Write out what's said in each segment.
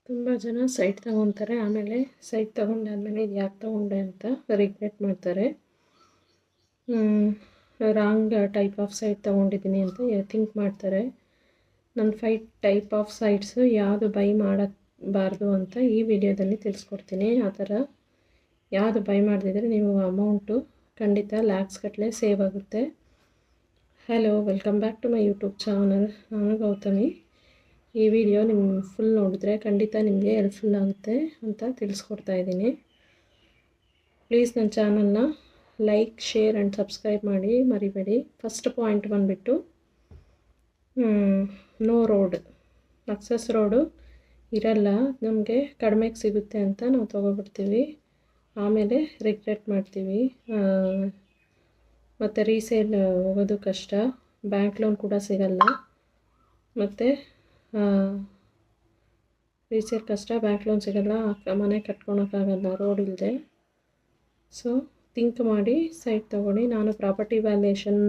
ತುಂಬ ಜನ ಸೈಟ್ ತೊಗೊತಾರೆ, ಆಮೇಲೆ ಸೈಟ್ ತೊಗೊಂಡಾದ್ಮೇಲೆ ಇದು ಯಾಕೆ ತೊಗೊಂಡೆ ಅಂತ ರಿಗ್ರೆಟ್ ಮಾಡ್ತಾರೆ. ರಾಂಗ್ ಟೈಪ್ ಆಫ್ ಸೈಟ್ ತೊಗೊಂಡಿದ್ದೀನಿ ಅಂತ ಥಿಂಕ್ ಮಾಡ್ತಾರೆ. ನನ್ನ 5 ಟೈಪ್ ಆಫ್ ಸೈಟ್ಸು ಯಾವುದು ಬೈ ಮಾಡಬಾರ್ದು ಅಂತ ಈ ವಿಡಿಯೋದಲ್ಲಿ ತಿಳಿಸ್ಕೊಡ್ತೀನಿ. ಆ ಥರ ಯಾವುದು ಬೈ ಮಾಡದಿದ್ರೆ ನೀವು ಅಮೌಂಟು ಖಂಡಿತ ಲ್ಯಾಕ್ಸ್ ಗಟ್ಟಲೆ ಸೇವ್ ಆಗುತ್ತೆ. Hello, welcome back to my YouTube channel. ನಾನು ಗೌತಮಿ. ಈ ವಿಡಿಯೋ ನಿಮ್ಮ ಫುಲ್ ನೋಡಿದ್ರೆ ಖಂಡಿತ ನಿಮಗೆ ಹೆಲ್ಪ್ಫುಲ್ ಆಗುತ್ತೆ ಅಂತ ತಿಳಿಸ್ಕೊಡ್ತಾ ಇದ್ದೀನಿ. ಪ್ಲೀಸ್ ನನ್ನ ಚಾನಲ್ನ ಲೈಕ್, ಶೇರ್ ಆ್ಯಂಡ್ ಸಬ್ಸ್ಕ್ರೈಬ್ ಮಾಡಿ ಮರಿಬೇಡಿ. ಫಸ್ಟ್ ಪಾಯಿಂಟ್ ಬಂದುಬಿಟ್ಟು ನೋ ರೋಡ್, ಅಕ್ಸಸ್ ರೋಡು ಇರಲ್ಲ, ನಮಗೆ ಕಡಿಮೆಗೆ ಸಿಗುತ್ತೆ ಅಂತ ನಾವು ತೊಗೊಬಿಡ್ತೀವಿ. ಆಮೇಲೆ ರಿಗ್ರೆಟ್ ಮಾಡ್ತೀವಿ. ಮತ್ತು ರೀಸೇಲ್ ಹೋಗೋದು ಕಷ್ಟ, ಬ್ಯಾಂಕ್ ಲೋನ್ ಕೂಡ ಸಿಗಲ್ಲ. ಮತ್ತು ರೀಸೇಲ್ ಕಷ್ಟ, ಬ್ಯಾಂಕ್ ಲೋನ್ ಸಿಗಲ್ಲ, ಮನೆ ಕಟ್ಕೊಳಕ್ಕಾಗಲ್ಲ ರೋಡ್ ಇಲ್ಲದೆ. ಸೊ ಥಿಂಕ್ ಮಾಡಿ ಸೈಟ್ ತೊಗೊಳ್ಳಿ. ನಾನು ಪ್ರಾಪರ್ಟಿ ವ್ಯಾಲ್ಯೂಯೇಷನ್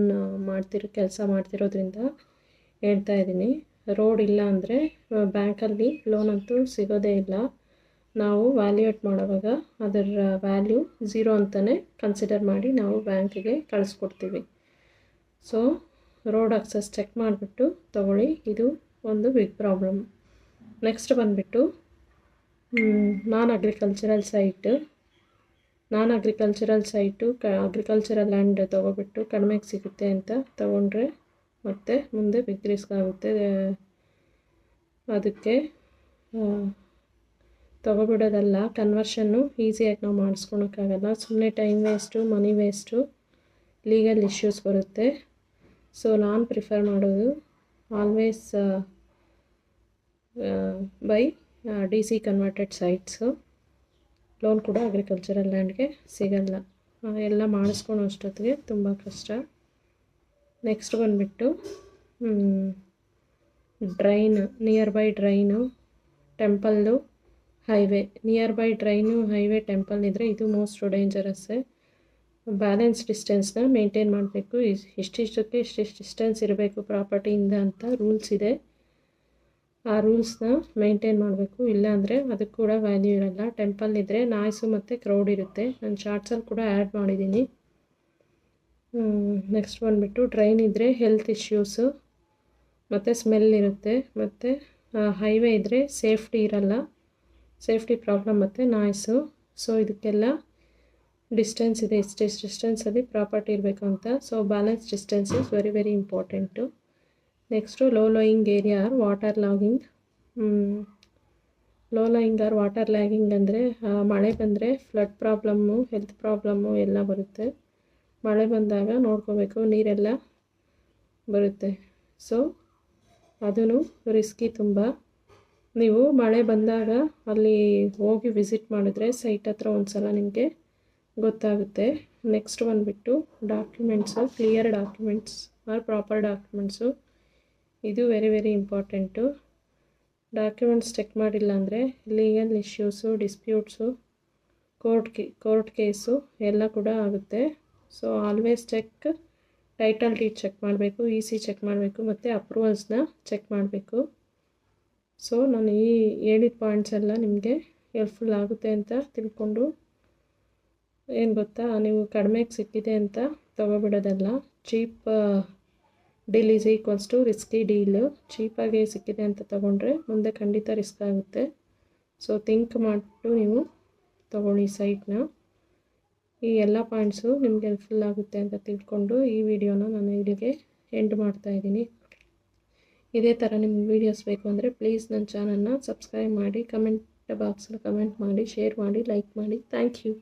ಕೆಲಸ ಮಾಡ್ತಿರೋದ್ರಿಂದ ಹೇಳ್ತಾ ಇದ್ದೀನಿ. ರೋಡ್ ಇಲ್ಲ ಅಂದರೆ ಬ್ಯಾಂಕಲ್ಲಿ ಲೋನ್ ಅಂತೂ ಸಿಗೋದೇ ಇಲ್ಲ. ನಾವು ವ್ಯಾಲ್ಯೂಯೇಟ್ ಮಾಡೋವಾಗ ಅದರ ವ್ಯಾಲ್ಯೂ 0 ಅಂತಲೇ ಕನ್ಸಿಡರ್ ಮಾಡಿ ನಾವು ಬ್ಯಾಂಕಿಗೆ ಕಳಿಸ್ಕೊಡ್ತೀವಿ. ಸೊ ರೋಡ್ ಅಕ್ಸಸ್ ಚೆಕ್ ಮಾಡಿಬಿಟ್ಟು ತೊಗೊಳ್ಳಿ, ಇದು ಒಂದು ಬಿಗ್ ಪ್ರಾಬ್ಲಮ್. ನೆಕ್ಸ್ಟ್ ಬಂದುಬಿಟ್ಟು non agricultural site agricultural land ತೊಗೊಬಿಟ್ಟು ಕಡಿಮೆಗೆ ಸಿಗುತ್ತೆ ಅಂತ ತೊಗೊಂಡ್ರೆ ಮತ್ತು ಮುಂದೆ ಬಿಗ್ ರಿಸ್ಕ್ ಆಗುತ್ತೆ. ಅದಕ್ಕೆ ತೊಗೊಬಿಡೋದಲ್ಲ, ಕನ್ವರ್ಷನ್ನು ಈಸಿಯಾಗಿ ನಾವು ಮಾಡಿಸ್ಕೊಳಕ್ಕಾಗಲ್ಲ. ಸುಮ್ಮನೆ ಟೈಮ್ ವೇಸ್ಟು, ಮನಿ ವೇಸ್ಟು, ಲೀಗಲ್ ಇಶ್ಯೂಸ್ ಬರುತ್ತೆ. ಸೊ ನಾನು ಪ್ರಿಫರ್ ಮಾಡೋದು always by DC converted sites. Loan ಕೂಡ ಅಗ್ರಿಕಲ್ಚರಲ್ ಲ್ಯಾಂಡ್ಗೆ ಸಿಗಲ್ಲ, ಎಲ್ಲ ಮಾಡಿಸ್ಕೊಳೋ ಅಷ್ಟೊತ್ತಿಗೆ ತುಂಬ ಕಷ್ಟ. ನೆಕ್ಸ್ಟ್ ಬಂದುಬಿಟ್ಟು near by drain, temple, highway. Near by drain, highway, temple ಇದ್ದರೆ ಇದು ಮೋಸ್ಟ್ ಡೇಂಜರಸ್ಸೇ. ಬ್ಯಾಲೆನ್ಸ್ ಡಿಸ್ಟೆನ್ಸ್ನ ಮೇಂಟೈನ್ ಮಾಡಬೇಕು. ಇಷ್ಟಿಷ್ಟಕ್ಕೆ ಇಷ್ಟಿಷ್ಟು ಡಿಸ್ಟೆನ್ಸ್ ಇರಬೇಕು ಪ್ರಾಪರ್ಟಿಯಿಂದ ಅಂತ ರೂಲ್ಸ್ ಇದೆ. ಆ ರೂಲ್ಸ್ನ ಮೇಂಟೈನ್ ಮಾಡಬೇಕು, ಇಲ್ಲಾಂದರೆ ಅದಕ್ಕೆ ಕೂಡ ವ್ಯಾಲ್ಯೂ ಇರಲ್ಲ. ಟೆಂಪಲ್ ಇದ್ದರೆ ನಾಯ್ಸು ಮತ್ತು ಕ್ರೌಡ್ ಇರುತ್ತೆ. ನಾನು ಶಾರ್ಟ್ಸಲ್ಲಿ ಕೂಡ ಆ್ಯಡ್ ಮಾಡಿದ್ದೀನಿ. ನೆಕ್ಸ್ಟ್ ಬಂದುಬಿಟ್ಟು ಡ್ರೈನ್ ಇದ್ದರೆ ಹೆಲ್ತ್ ಇಶ್ಯೂಸು ಮತ್ತು ಸ್ಮೆಲ್ ಇರುತ್ತೆ. ಮತ್ತು ಹೈವೇ ಇದ್ದರೆ ಸೇಫ್ಟಿ ಇರಲ್ಲ, ಸೇಫ್ಟಿ ಪ್ರಾಬ್ಲಮ್ ಮತ್ತು ನಾಯ್ಸು. ಸೊ ಇದಕ್ಕೆಲ್ಲ ಡಿಸ್ಟೆನ್ಸ್ ಇದೆ, ಇಷ್ಟಿಷ್ಟು ಡಿಸ್ಟೆನ್ಸಲ್ಲಿ ಪ್ರಾಪರ್ಟಿ ಇರಬೇಕು ಅಂತ. So balance distance is very very important. Next low lowing area or water logging. Low lowing or water lagging ಅಂದರೆ ಮಳೆ ಬಂದರೆ ಫ್ಲಡ್ ಪ್ರಾಬ್ಲಮ್ಮು, ಹೆಲ್ತ್ ಪ್ರಾಬ್ಲಮ್ಮು ಎಲ್ಲ ಬರುತ್ತೆ. ಮಳೆ ಬಂದಾಗ ನೋಡ್ಕೋಬೇಕು, ನೀರೆಲ್ಲ ಬರುತ್ತೆ. ಸೊ ಅದೂ ರಿಸ್ಕಿ ತುಂಬ. ನೀವು ಮಳೆ ಬಂದಾಗ ಅಲ್ಲಿ ಹೋಗಿ ವಿಸಿಟ್ ಮಾಡಿದ್ರೆ ಸೈಟ್ ಹತ್ರ ಒಂದು ಸಲ ನಿಮಗೆ ಗೊತ್ತಾಗುತ್ತೆ. ನೆಕ್ಸ್ಟ್ ಬಂದುಬಿಟ್ಟು documents, clear documents or proper documents, ಇದು very very important. Documents check ಮಾಡಿಲ್ಲ ಅಂದರೆ legal issues, disputes, court case ಎಲ್ಲ ಕೂಡ ಆಗುತ್ತೆ. So always check. Title deed check ಮಾಡಬೇಕು, EC ಚೆಕ್ ಮಾಡಬೇಕು, ಮತ್ತು ಅಪ್ರೂವಲ್ಸ್ನ ಚೆಕ್ ಮಾಡಬೇಕು. ಸೊ ನಾನು ಈ ಹೇಳಿದ ಪಾಯಿಂಟ್ಸ್ ಎಲ್ಲ ನಿಮಗೆ ಹೆಲ್ಪ್ಫುಲ್ ಆಗುತ್ತೆ ಅಂತ ತಿಳ್ಕೊಂಡು, ಏನು ಗೊತ್ತಾ, ನೀವು ಕಡಿಮೆಗೆ ಸಿಕ್ಕಿದೆ ಅಂತ ತೊಗೊಬಿಡೋದಲ್ಲ. Cheap deal is equals to risky deal. ಚೀಪಾಗಿ ಸಿಕ್ಕಿದೆ ಅಂತ ತೊಗೊಂಡ್ರೆ ಮುಂದೆ ಖಂಡಿತ ರಿಸ್ಕ್ ಆಗುತ್ತೆ. ಸೊ ಥಿಂಕ್ ಮಾಡಿಬಿಟ್ಟು ನೀವು ತೊಗೊಳ್ಳಿ ಸೈಟ್ನ. ಈ ಎಲ್ಲ ಪಾಯಿಂಟ್ಸು ನಿಮ್ಗೆ ಹೆಲ್ಪ್ಫುಲ್ ಆಗುತ್ತೆ ಅಂತ ತಿಳ್ಕೊಂಡು ಈ ವಿಡಿಯೋನ ನಾನು ಇಲ್ಲಿಗೆ ಎಂಡ್ ಮಾಡ್ತಾಯಿದ್ದೀನಿ. ಇದೇ ಥರ ನಿಮ್ಗೆ ವೀಡಿಯೋಸ್ ಬೇಕು ಅಂದರೆ ಪ್ಲೀಸ್ ನನ್ನ ಚಾನಲ್ನ ಸಬ್ಸ್ಕ್ರೈಬ್ ಮಾಡಿ, ಕಮೆಂಟ್ ಬಾಕ್ಸಲ್ಲಿ ಕಮೆಂಟ್ ಮಾಡಿ, ಶೇರ್ ಮಾಡಿ, ಲೈಕ್ ಮಾಡಿ. Thank you.